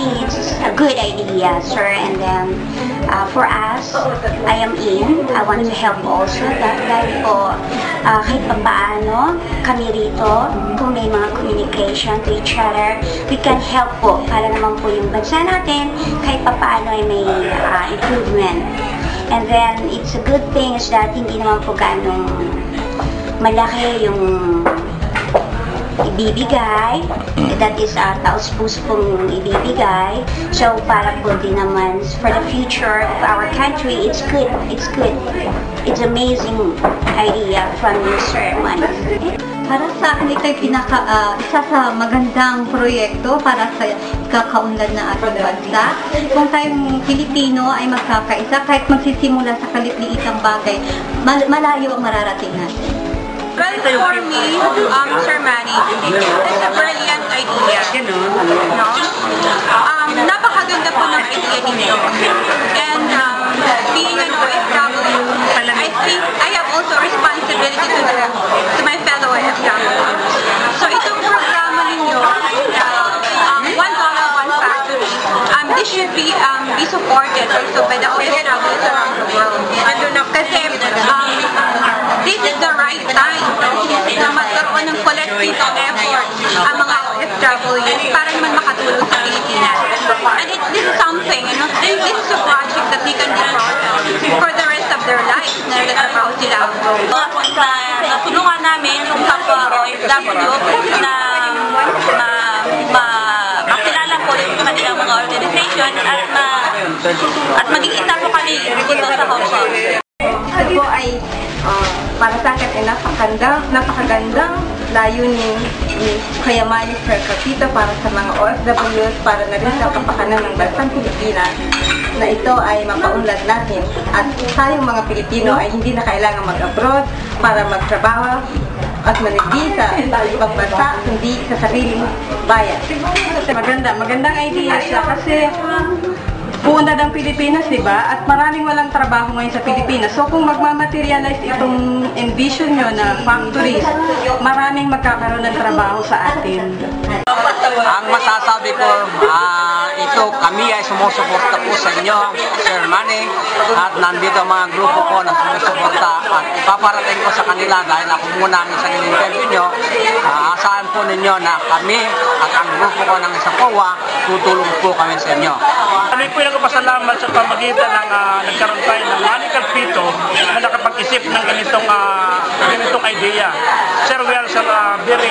me, it's a good idea, sir. And then, for us, I am in. I want to help also. Dahil po, kahit pa paano, kami rito, kung may mga communication to each other, we can help po. Para naman po yung bansa natin, kahit pa paano ay may improvement. And then, it's a good thing is that hindi naman po ganong malaki yung ibibigay, that is taos-puso pong ibibigay. So para po din naman for the future of our country, it's good, it's good. It's amazing idea from you, Sir Manny. Para sa akin, ito ay isa sa magandang proyekto para sa kakaunlad ng ating bansa. Kung tayong Pilipino ay magkakaisa, kahit magsisimula sa kaliit-liitang bagay, malayo ang mararating natin. Well, for me, Sir Manny, it's a brilliant idea. No? Napakaganda po ng idea ninyo. And being an OFW, I think I have also responsibility to my fellow OFWs. So itong programa ninyo, $1 One Factory, this should be supported also by the OFWs around the world. Kasi this is the right time na magkaroon ng collective effort ang mga OFWs para naman makatulong sa Pilipinas. And this is something, this is a project that they can be proud of for the rest of their lives na nagtatrabaho sila. Natulungan namin yung kapwa OFW na makilala po yung kanilang mga organization at maging isa po kami dito sa Hong Kong. Ito po ay para sa akin ay napakagandang layunin ni Kuya Manny per capita para sa mga OFWs, para na rin sa kapakanan ng bansang Pilipinas, na ito ay mapaunlad natin at tayong mga Pilipino ay hindi na kailangan mag-abroad para magtrabaho at manigdi sa ibang bansa, hindi sa sariling bayan. Magandang idea siya kasi puunlad ang Pilipinas, diba? At maraming walang trabaho ngayon sa Pilipinas. So kung magmamaterialize itong envision nyo na factories, maraming magkakaroon ng trabaho sa atin. Ang masasabi ko, ito kami ay sumusuporta po sa inyo, Sir Manny, at nandito ang mga grupo ko na sumusuporta at ipaparating ko sa kanila dahil ako muna ang isang interview nyo. Asahan po ninyo na kami at ang grupo ko ng isang COA, tutulong po kami sa inyo. Kami po yung nagpasalamat sa pamagitan ng nagkaroon tayo ng Manny Calpito na nakapag-isip ng ganitong idea. Sir, we are very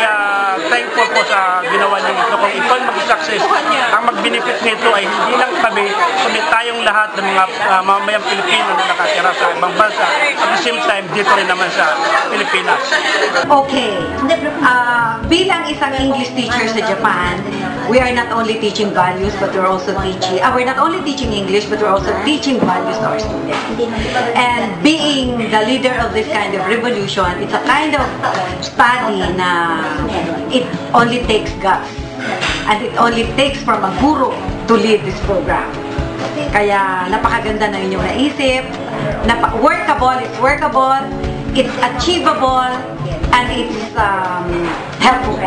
thankful po sa ginawa niyo ito. Kung ito ay mag-success, ang mag-benefit nito ay hindi lang kami, kundi tayong lahat ng mga mamamayang Pilipino na nakatira sa ibang bansa. At the same time, dito rin naman sa Pilipinas. Okay. Bilang isang English teacher sa Japan, we are not only teaching values, but we're also teaching, we're not only teaching English, but we're also teaching values to our students. And being the leader of this kind of revolution, it's a kind of study na it only takes guts. And it only takes from a guru to lead this program. Kaya napakaganda na inyong naisip. Workable, it's achievable, and it's helpful.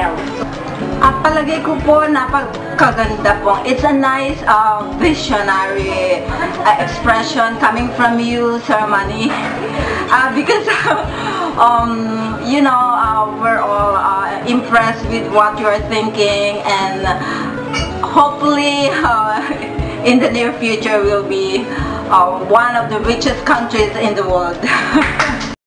Palagay ko po napakaganda po. It's a nice visionary expression coming from you, Sir Manny. Because you know, we're all impressed with what you're thinking, and hopefully in the near future we'll be one of the richest countries in the world.